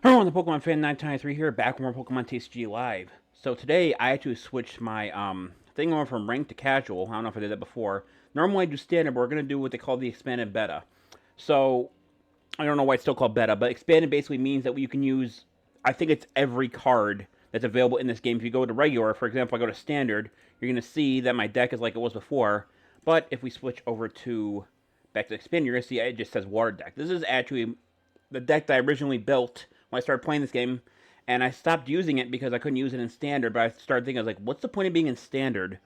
Hello, the Pokemon fan 923 here, back with more Pokemon TCG Live. So today I actually switched my thing over from ranked to casual. I don't know if I did that before. Normally I do standard, but we're gonna do what they call the expanded beta. So I don't know why it's still called beta, but expanded basically means that you can use. I think it's every card that's available in this game. If you go to regular, for example, I go to standard, you're gonna see that my deck is like it was before. But if we switch over to back to expanded, you're gonna see it just says water deck. This is actually the deck that I originally built when I started playing this game, and I stopped using it because I couldn't use it in standard. But I started thinking, I was like, what's the point of being in standard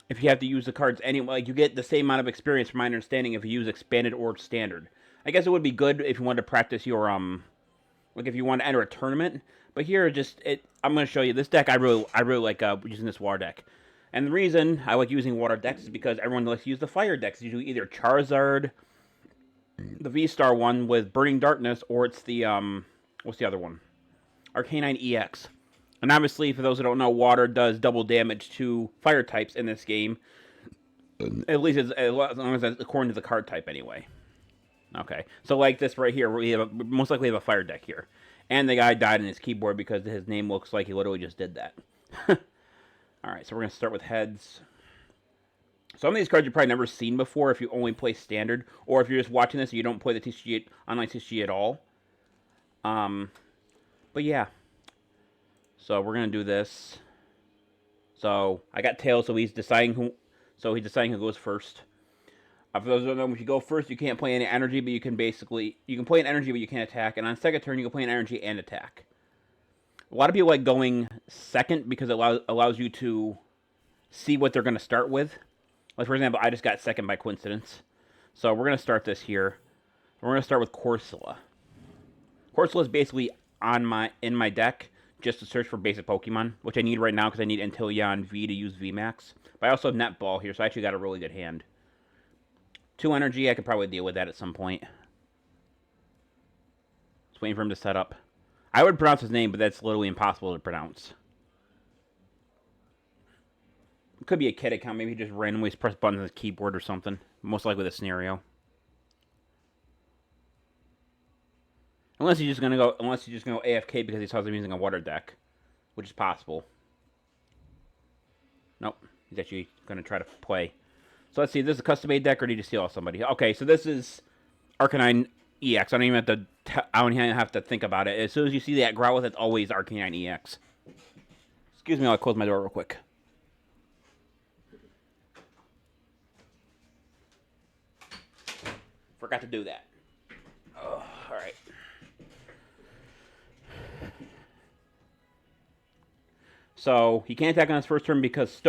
if you have to use the cards anyway? Like, you get the same amount of experience, from my understanding, if you use expanded or standard. I guess it would be good if you wanted to practice your like if you want to enter a tournament. But here, just it, I'm going to show you this deck. I really like using this water deck. And the reason I like using water decks is because everyone likes to use the fire decks. It's usually either Charizard, the V-Star one with Burning Darkness, or it's the what's the other one? Arcanine EX. And obviously, for those who don't know, water does double damage to fire types in this game. At least as long as that's according to the card type, anyway. Okay, so like this right here, we have most likely have a fire deck here, and the guy died in his keyboard because his name looks like he literally just did that. All right, so we're gonna start with heads. Some of these cards you've probably never seen before if you only play standard, or if you're just watching this and you don't play the TCG online TCG at all. Um, but yeah, so we're gonna do this. So I got Tails, so he's deciding who. So he's deciding who goes first. For those who don't know, if you go first, you can't play any energy, but you can play an energy, but you can't attack. And on second turn, you can play an energy and attack. A lot of people like going second because it allows you to see what they're going to start with. Like, for example, I just got second by coincidence. So we're going to start this here. We're going to start with Corsola. Corsola is basically in my deck just to search for basic Pokemon, which I need right now because I need Inteleon V to use VMAX. But I also have Netball here, so I actually got a really good hand. 2 energy, I could probably deal with that at some point. Just waiting for him to set up. I would pronounce his name, but that's literally impossible to pronounce. It could be a kid account. Maybe he just randomly press buttons on his keyboard or something. Most likely the scenario. Unless he's just gonna go AFK because he saw him using a water deck, which is possible. Nope, he's actually gonna try to play. So let's see. This is a custom-made deck, or did you steal off somebody? Okay, so this is Arcanine EX. I don't even have to think about it. As soon as you see that Growlithe, it's always Arcanine EX. Excuse me, I'll close my door real quick. Forgot to do that. Oh, all right. So he can't attack on his first turn because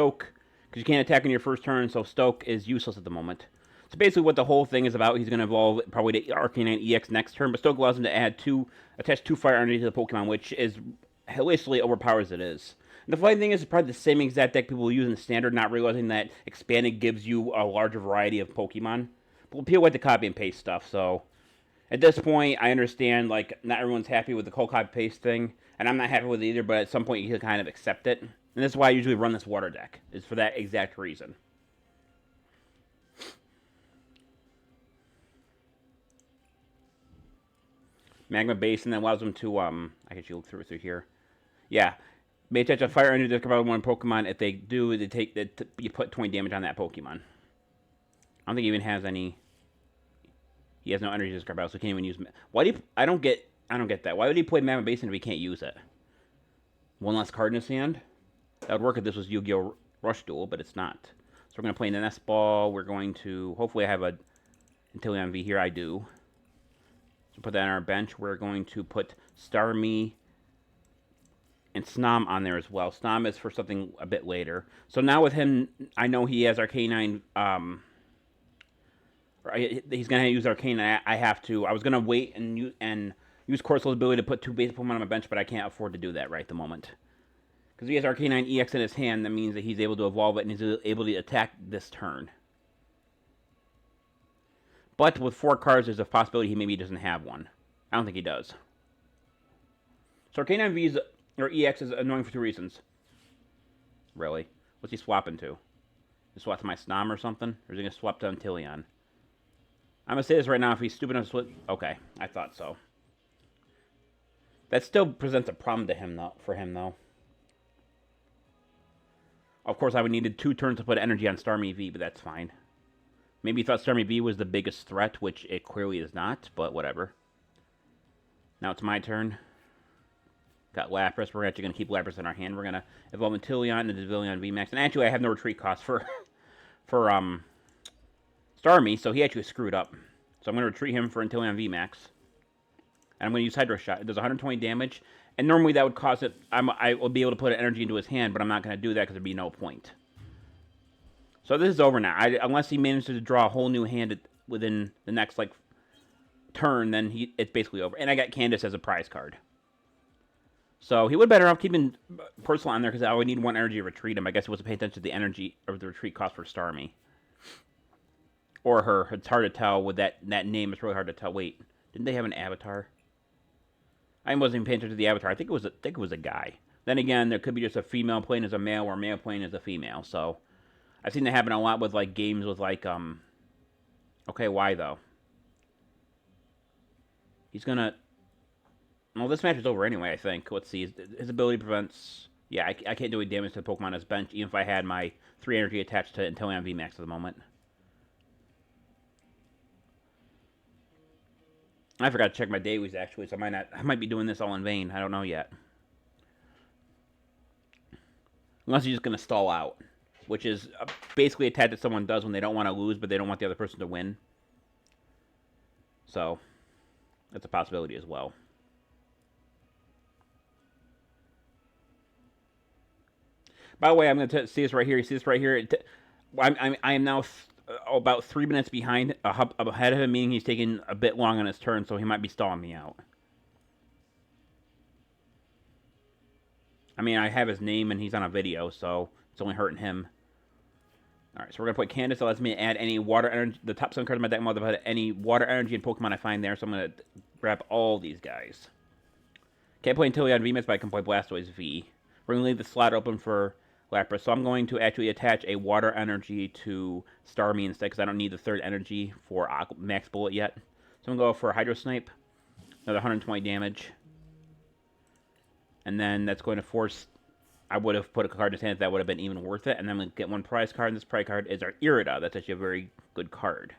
you can't attack on your first turn, so Stoke is useless at the moment. So basically what the whole thing is about, he's going to evolve probably to Arcanine EX next turn, but Stoke allows him to attach 2 fire energy to the Pokemon, which is hilariously overpowered as it is. And the funny thing is, it's probably the same exact deck people use in standard, not realizing that expanded gives you a larger variety of Pokemon. But people like to copy and paste stuff, so at this point, I understand, like, not everyone's happy with the cold copy paste thing, and I'm not happy with it either, but at some point you can kind of accept it. And that's why I usually run this water deck, is for that exact reason. Magma Basin that allows them to, I guess you look through here. Yeah. May attach a fire energy to cover one Pokemon. If they do, you put 20 damage on that Pokemon. I don't think he even has any. He has no energy to discard battle, so he can't even use. Why do you? I don't get that. Why would he play Magma Basin if he can't use it? One less card in his hand. That would work if this was Yu-Gi-Oh! Rush Duel, but it's not. So we're gonna play the Nest Ball. We're going to hopefully I have a Inteleon V here. I do. So put that on our bench. We're going to put Starmie and Snom on there as well. Snom is for something a bit later. So now with him, I know he has Arcanine. He's gonna use Arcanine. I have to. I was gonna wait and use Corsola's ability to put 2 basic Pokemon on my bench, but I can't afford to do that right at the moment. Because he has Arcanine EX in his hand, that means that he's able to evolve it and he's able to attack this turn. But with 4 cards, there's a possibility he maybe doesn't have one. I don't think he does. So Arcanine V's or EX is annoying for 2 reasons. Really? What's he swapping to? He swap to my Snom or something? Or is he going to swap to Inteleon? I'm going to say this right now. If he's stupid enough to switch... Okay, I thought so. That still presents a problem to him, though. For him, though. Of course, I would needed 2 turns to put energy on Starmie V, but that's fine. Maybe he thought Starmie V was the biggest threat, which it clearly is not, but whatever. Now it's my turn. Got Lapras. We're actually going to keep Lapras in our hand. We're going to evolve Inteleon into Devilion VMAX. And actually, I have no retreat cost for Starmie, so he actually screwed up. So I'm going to retreat him for Inteleon VMAX. And I'm going to use Hydro Shot. It does 120 damage. And normally that would cause it... I will be able to put an energy into his hand, but I'm not going to do that because there'd be no point. So this is over now. Unless he manages to draw a whole new hand within the next, like, turn, then it's basically over. And I got Candace as a prize card. So he would better off keeping Personal on there because I would need 1 energy to retreat him. I guess he wasn't paying attention to the energy or the retreat cost for Starmie. Or her. It's hard to tell with that name. It's really hard to tell. Wait, didn't they have an avatar? I wasn't even paying attention to the avatar. I think it was a guy. Then again, there could be just a female playing as a male or a male playing as a female. So I've seen that happen a lot with like games with like Okay, why though? He's gonna. Well, this match is over anyway, I think. Let's see. His ability prevents... Yeah, I can't do any damage to the Pokemon on his bench, even if I had my 3 energy attached to Inteleon VMAX at the moment. I forgot to check my dailies, actually, so I might be doing this all in vain. I don't know yet. Unless he's just going to stall out, which is basically a tactic someone does when they don't want to lose, but they don't want the other person to win. So, that's a possibility as well. By the way, I'm going to see this right here. You see this right here? I am now about 3 minutes behind, ahead of him, meaning he's taking a bit long on his turn, so he might be stalling me out. I mean, I have his name, and he's on a video, so it's only hurting him. Alright, so we're going to play Candace. That lets me add any water energy. The top 7 cards in my deck will have any water energy and Pokemon I find there, so I'm going to grab all these guys. Can't play Inteleon VMAX, but I can play Blastoise V. We're going to leave the slot open for Lapras, so I'm going to actually attach a water energy to Starmie instead, because I don't need the 3rd energy for Max Bullet yet. So I'm going to go for Hydro Snipe, another 120 damage. And then that's going to force... I would have put a card in his hand, that would have been even worth it. And then I'm going to get 1 prize card, and this prize card is our Irida. That's actually a very good card.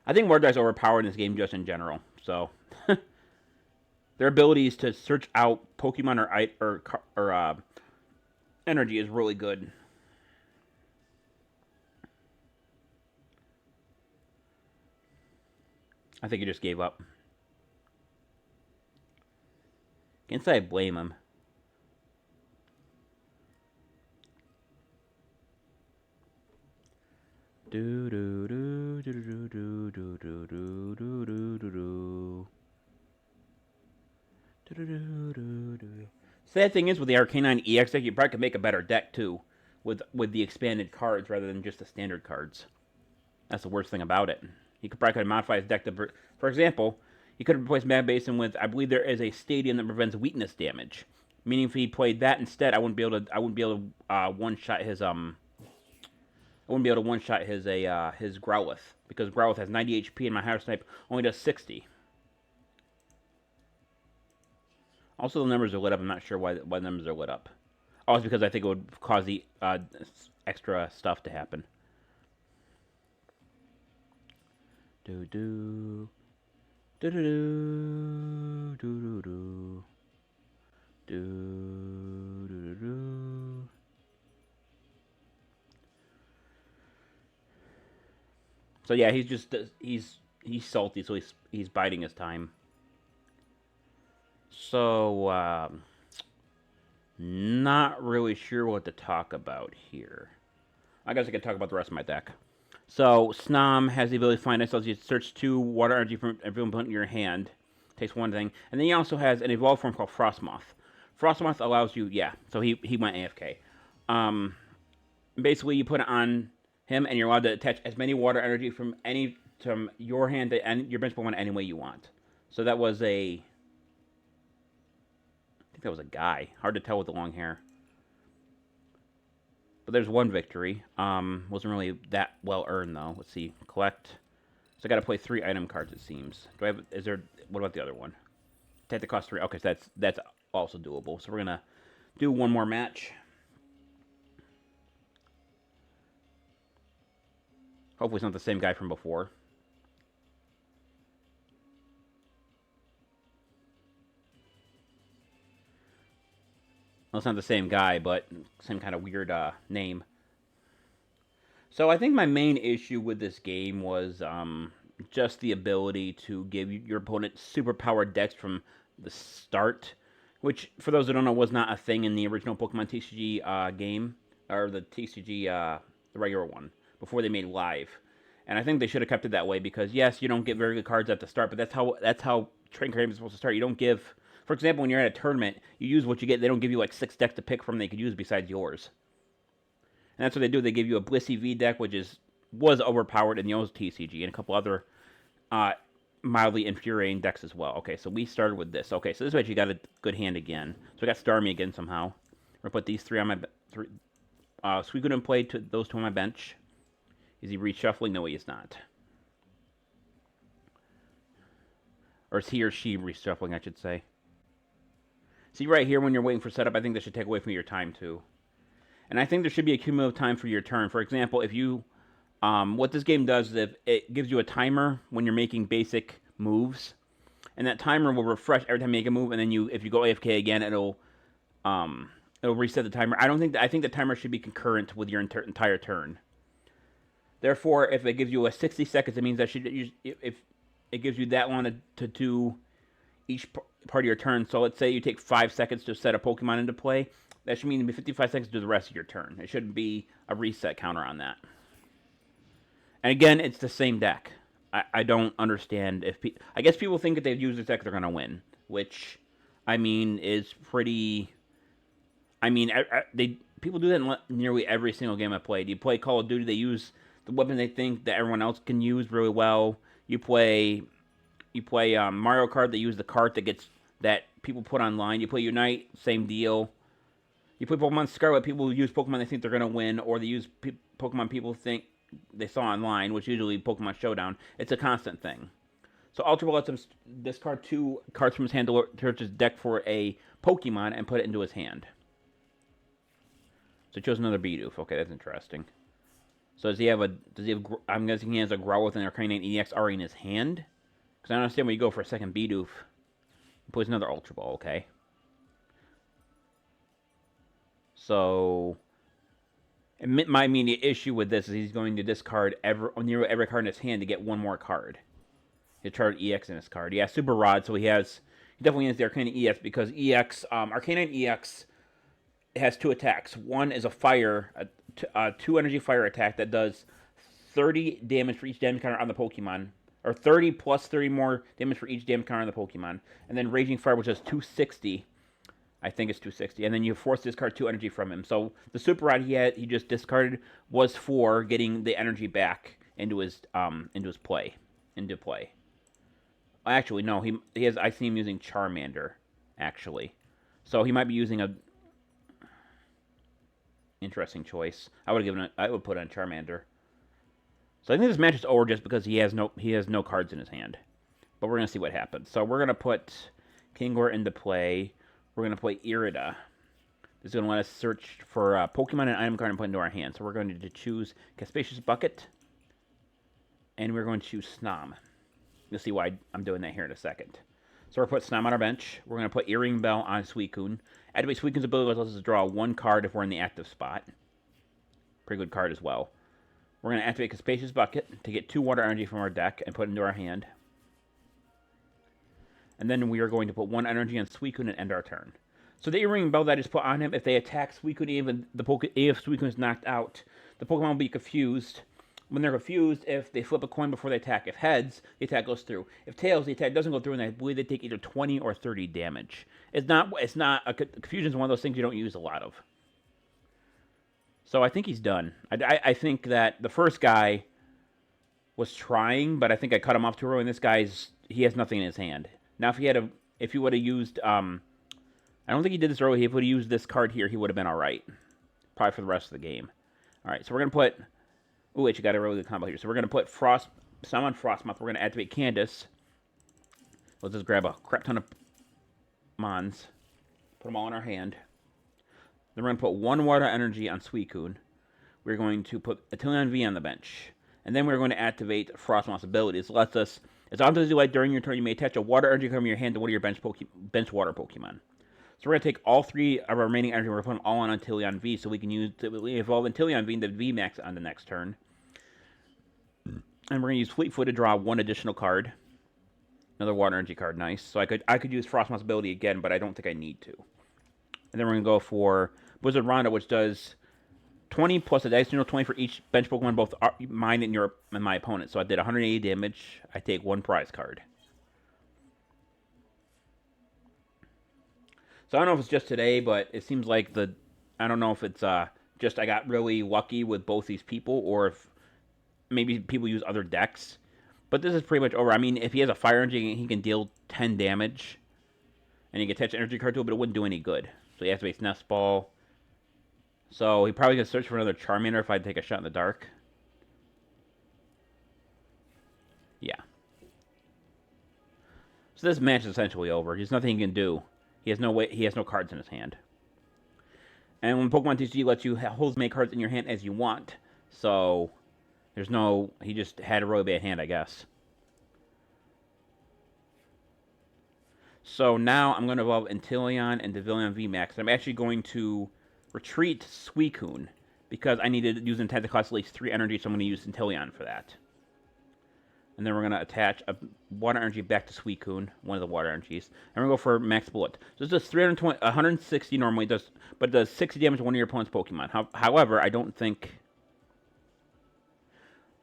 I think Mordekaiser's overpowered in this game just in general, so... Their abilities to search out Pokemon or energy is really good. I think he just gave up. Can't say I blame him. Do do do do do do do do do do do do. Sad thing is, with the Arcanine EX deck, you probably could make a better deck too, with the expanded cards rather than just the standard cards. That's the worst thing about it. He could probably modify his deck to, for example, he could replace Mad Basin with, I believe there is a stadium that prevents weakness damage. Meaning, if he played that instead, I wouldn't be able to one shot his his Growlithe, because Growlithe has 90 HP and my Hydro Snipe only does 60. Also, the numbers are lit up. I'm not sure why the numbers are lit up. Oh, it's because I think it would cause the extra stuff to happen. Do do do do do do do do do do. So yeah, he's salty, so he's biding his time. So not really sure what to talk about here. I guess I can talk about the rest of my deck. So Snom has the ability to find itself. You search 2 water energy from everyone put in your hand. Takes 1 thing, and then he also has an evolved form called Frostmoth. Frostmoth allows you, yeah. So he went AFK. Basically, you put it on him, and you're allowed to attach as many water energy from your hand to your bench Pokemon any way you want. So that was I think that was a guy. Hard to tell with the long hair. But there's 1 victory. Wasn't really that well earned though. Let's see. Collect. So I got to play 3 item cards. It seems. What about the other one? Take the cost 3. Okay, so that's also doable. So we're gonna do one more match. Hopefully it's not the same guy from before. Well, it's not the same guy, but same kind of weird name. So I think my main issue with this game was just the ability to give your opponent superpowered decks from the start, which, for those who don't know, was not a thing in the original Pokemon TCG game, or the TCG, the regular one, before they made Live. And I think they should have kept it that way because, yes, you don't get very good cards at the start, but that's how trading card games is supposed to start. You don't give, for example, when you're at a tournament, you use what you get. They don't give you like 6 decks to pick from they could use besides yours. And that's what they do. They give you a Blissey V deck, which was overpowered in the old TCG, and a couple other uh, mildly infuriating decks as well. Okay, so we started with this. Okay, so this way you got a good hand again. So I got Starmie again somehow. We're gonna put these 3 on my three. Suicune and play to those 2 on my bench. Is he reshuffling? No, he is not. Or is he or she reshuffling, I should say. See right here when you're waiting for setup, I think that should take away from your time too. And I think there should be a cumulative time for your turn. For example, if you, what this game does is it gives you a timer when you're making basic moves, and that timer will refresh every time you make a move. And then if you go AFK again, it'll reset the timer. I think the timer should be concurrent with your entire turn. Therefore, if it gives you a 60 seconds, it means that if it gives you that long to do each part of your turn. So let's say you take 5 seconds to set a Pokemon into play. That should mean it'll be 55 seconds to do the rest of your turn. It shouldn't be a reset counter on that. And again, it's the same deck. I don't understand if I guess people think if they use this deck they're gonna win, which I mean is pretty. I mean, people do that in nearly every single game I played. You play Call of Duty, they use the weapon they think that everyone else can use really well. You play Mario Kart, they use the cart that people put online. You play Unite, same deal. You play Pokemon Scarlet, people use Pokemon they think they're going to win, or they use Pokemon people think they saw online, which is usually Pokemon Showdown. It's a constant thing. So Ultra lets him discard 2 cards from his hand to search his deck for a Pokemon and put it into his hand. So he chose another Bidoof. Okay, that's interesting. So does he have, I'm guessing he has a Growlithe and Arcanine EX already in his hand? Because I don't understand where you go for a second Bidoof. He plays another Ultra Ball, okay. So, my immediate issue with this is he's going to discard nearly every card in his hand to get one more card. He charged EX in his card. He has Super Rod, so he definitely has the Arcanine EX because Arcanine EX has 2 attacks. One is a 2 energy fire attack that does 30 damage for each damage counter on the Pokemon, or 30 plus 30 more damage for each damage counter on the Pokemon. And then Raging Fire, which does 260. I think it's 260, and then you force to discard 2 energy from him. So the Super Rod he just discarded was for getting the energy back into play. Actually, no, he has. I see him using Charmander, actually. So he might be using a interesting choice. I would put on Charmander. So I think this match is over just because he has no cards in his hand. But we're gonna see what happens. So we're gonna put Kingler into play. We're going to play Irida. This is going to let us search for Pokemon and item card and put into our hand. So we're going to choose Capacious Bucket. And we're going to choose Snom. You'll see why I'm doing that here in a second. So we're going to put Snom on our bench. We're going to put Earring Bell on Suicune. Activate Suicune's ability lets us draw 1 card if we're in the active spot. Pretty good card as well. We're going to activate Capacious Bucket to get 2 water energy from our deck and put it into our hand. And then we are going to put 1 energy on Suicune and end our turn. So the Earring Bell that is put on him, if they attack Suicune, even if Suicune is knocked out, the Pokemon will be confused. When they're confused, if they flip a coin before they attack, if heads, the attack goes through. If tails, the attack doesn't go through, and I believe they take either 20 or 30 damage. Confusion is one of those things you don't use a lot of. So I think he's done. I think that the first guy was trying, but I think I cut him off too early, and he has nothing in his hand. Now, if he would have used, I don't think he did this early. If he would have used this card here, he would have been all right, probably for the rest of the game. All right, so we're gonna put. Oh wait, you got a really good combo here. So we're gonna put Summon Frostmoth. We're gonna activate Candace. Let's just grab a crap ton of Mons. Put them all in our hand. Then we're going to put 1 water energy on Suicune. We're going to put Atelion V on the bench. And then we're going to activate Frostmoth's ability. This lets us, as often as you like during your turn, you may attach a water energy card from your hand to one of your bench water Pokemon. So we're going to take all 3 of our remaining energy, we're going to put them all on Atelion V, so we can use to evolve Atelion V into VMAX on the next turn. And we're going to use Fleet Foot to draw 1 additional card. Another water energy card, nice. So I could use Frostmoth's ability again, but I don't think I need to. And then we're going to go for Blizzard Ronda, which does 20 plus a dice, 20 for each bench Pokemon, both mine and my opponent. So I did 180 damage. I take 1 prize card. So I don't know if it's just today, but it seems like I don't know if it's just I got really lucky with both these people, or if maybe people use other decks. But this is pretty much over. I mean, if he has a Fire Energy, he can deal 10 damage, and he can attach an energy card to it, but it wouldn't do any good. So he activates Nest Ball. So he probably could search for another Charmander if I take a shot in the dark. Yeah. So this match is essentially over. There's nothing he can do. He has no cards in his hand. And when Pokemon TCG lets you hold as many cards in your hand as you want, so there's no. He just had a really bad hand, I guess. So now I'm going to evolve Inteleon and Devilion VMAX. I'm actually going to retreat Suicune because I need to use intent to cost at least 3 energy, so I'm going to use Inteleon for that. And then we're going to attach a water energy back to Suicune, one of the water energies. And we're going to go for Max Bullet. So this does 160 normally, but it does 60 damage to one of your opponent's Pokemon. However, I don't think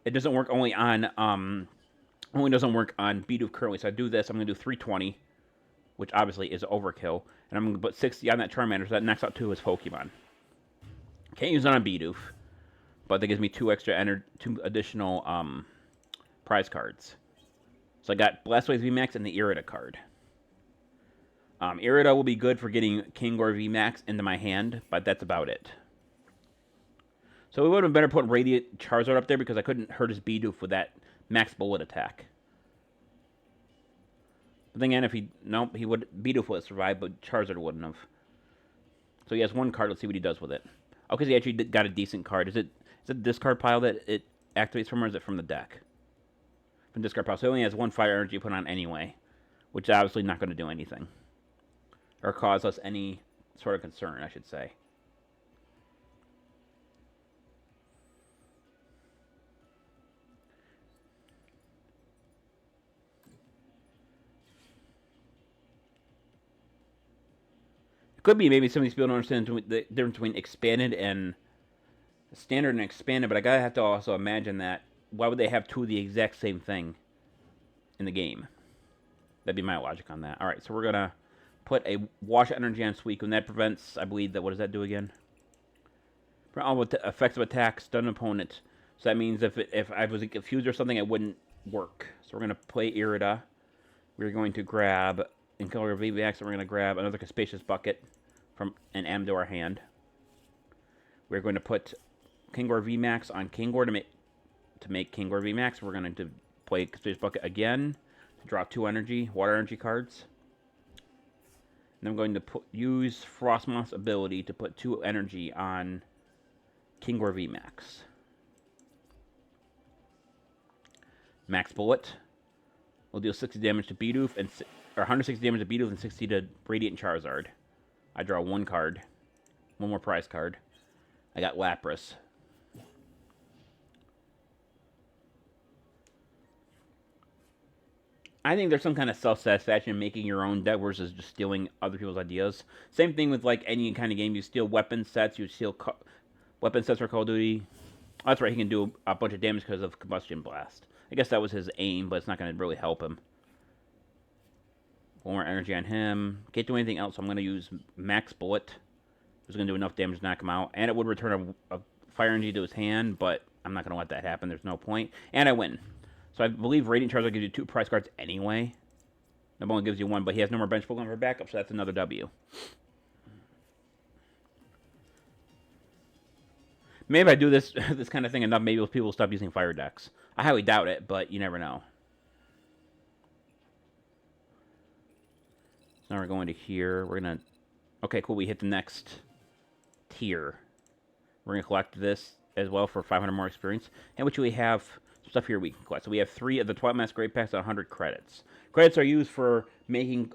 it doesn't work only doesn't work on Bidoof currently. So I do this, I'm going to do 320, which obviously is overkill. And I'm going to put 60 on that Charmander, so that knocks out 2 of his Pokemon. Can't use that on Bidoof, but that gives me 2 additional prize cards. So I got Blastoise VMAX and the Irida card. Irida will be good for getting Kingor VMAX into my hand, but that's about it. So it would have been better put Radiant Charizard up there because I couldn't hurt his Bidoof with that Max Bullet attack. But then again, Bidoof would have survived, but Charizard wouldn't have. So he has 1 card. Let's see what he does with it. Oh, because he actually got a decent card. Is it the discard pile that it activates from, or is it from the deck? From discard pile. So he only has 1 fire energy put on anyway, which is obviously not going to do anything. Or cause us any sort of concern, I should say. It could be maybe some of these people don't understand the difference between expanded and standard and expanded, but I gotta have to also imagine that why would they have 2 of the exact same thing in the game? That'd be my logic on that. Alright, so we're gonna put a wash energy on Suicune. That prevents, I believe, what does that do again? All effects of attack, stun opponent. So that means if I was confused or something, it wouldn't work. So we're gonna play Irida. We're going to grab in color VVX, and we're going to grab another Capacious Bucket and add to our hand. We're going to put Kingor VMAX on Kingor to make Kingor VMAX. We're going to play Capacious Bucket again to draw 2 water energy cards. And I'm going to use Frostmoth's ability to put 2 energy on Kingor VMAX. Max Bullet will deal 60 damage to Bidoof or 160 damage to Bidoof and 60 to Radiant Charizard. I draw 1 card. 1 more prize card. I got Lapras. I think there's some kind of self-satisfaction in making your own deck versus just stealing other people's ideas. Same thing with like any kind of game. You steal weapon sets. You steal weapon sets for Call of Duty. Oh, that's right. He can do a bunch of damage because of Combustion Blast. I guess that was his aim, but it's not going to really help him. 1 more energy on him. Can't do anything else, so I'm going to use Max Bullet. It's going to do enough damage to knock him out. And it would return a fire energy to his hand, but I'm not going to let that happen. There's no point. And I win. So I believe Radiant Charizard gives you 2 prize cards anyway. It only gives you 1, but he has no more bench Pokemon for backup, so that's another W. Maybe if I do this kind of thing enough, maybe people will stop using fire decks. I highly doubt it, but you never know. So now we're going to here. We're going to... Okay, cool. We hit the next tier. We're going to collect this as well for 500 more experience. And which we have stuff here we can collect. So we have 3 of the Twilight Masquerade packs at 100 credits. Credits are used for making...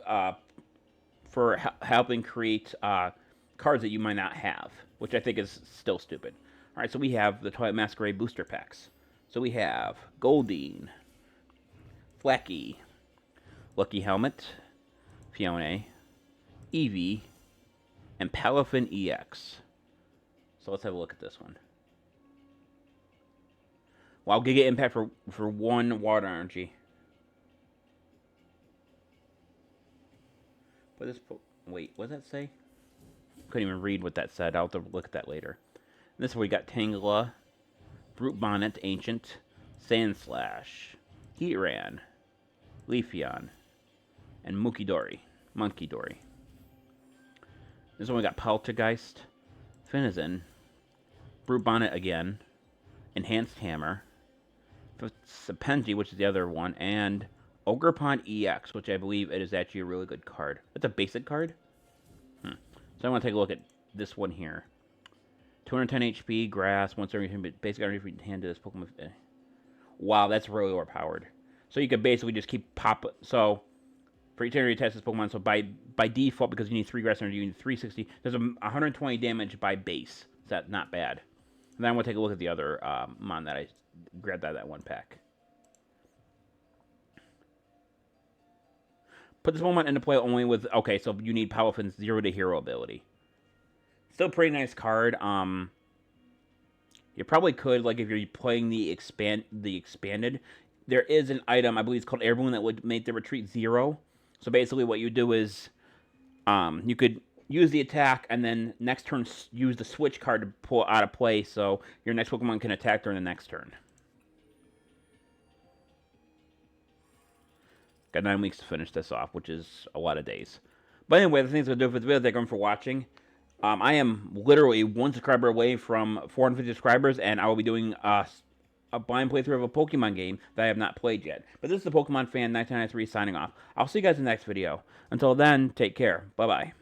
helping create cards that you might not have, which I think is still stupid. All right, so we have the Twilight Masquerade booster packs. So we have Goldeen, Flacky, Lucky Helmet, Fiona, Eevee, and Palafin EX. So let's have a look at this one. Wow, Giga Impact for 1 water energy. Wait, what does that say? Couldn't even read what that said. I'll have to look at that later. And this is where we got Tangela, Brute Bonnet, Ancient, Sandslash, Heatran, Leafeon, and Monkey Dory. This one we got Poltergeist, Finizen, Brute Bonnet again, Enhanced Hammer, Sapenji, which is the other one, and Ogerpon EX, which I believe it is actually a really good card. It's a basic card. So I want to take a look at this one here. 210 HP, Grass, 170 basic energy hand to this Pokemon. Wow, that's really overpowered. So you could basically just keep So for each energy test this Pokemon, so by default, because you need 3 Grass energy, you need 360. There's 120 damage by base. So that's not bad. And then I want to take a look at the other Mon that I grabbed out of that one pack. Put this Pokemon into play only with... Okay, so you need Palafin's 0 to Hero ability. Still a pretty nice card. You probably could, like, if you're playing the expanded, there is an item, I believe it's called Air Balloon, that would make the retreat 0. So basically what you do is, you could use the attack, and then next turn use the switch card to pull it out of play, so your next Pokemon can attack during the next turn. Got 9 weeks to finish this off, which is a lot of days. But anyway, the things I'm going to do for the video, thank you for watching. I am literally 1 subscriber away from 450 subscribers, and I will be doing a blind playthrough of a Pokemon game that I have not played yet. But this is the Pokemon Fan 1993 signing off. I'll see you guys in the next video. Until then, take care. Bye-bye.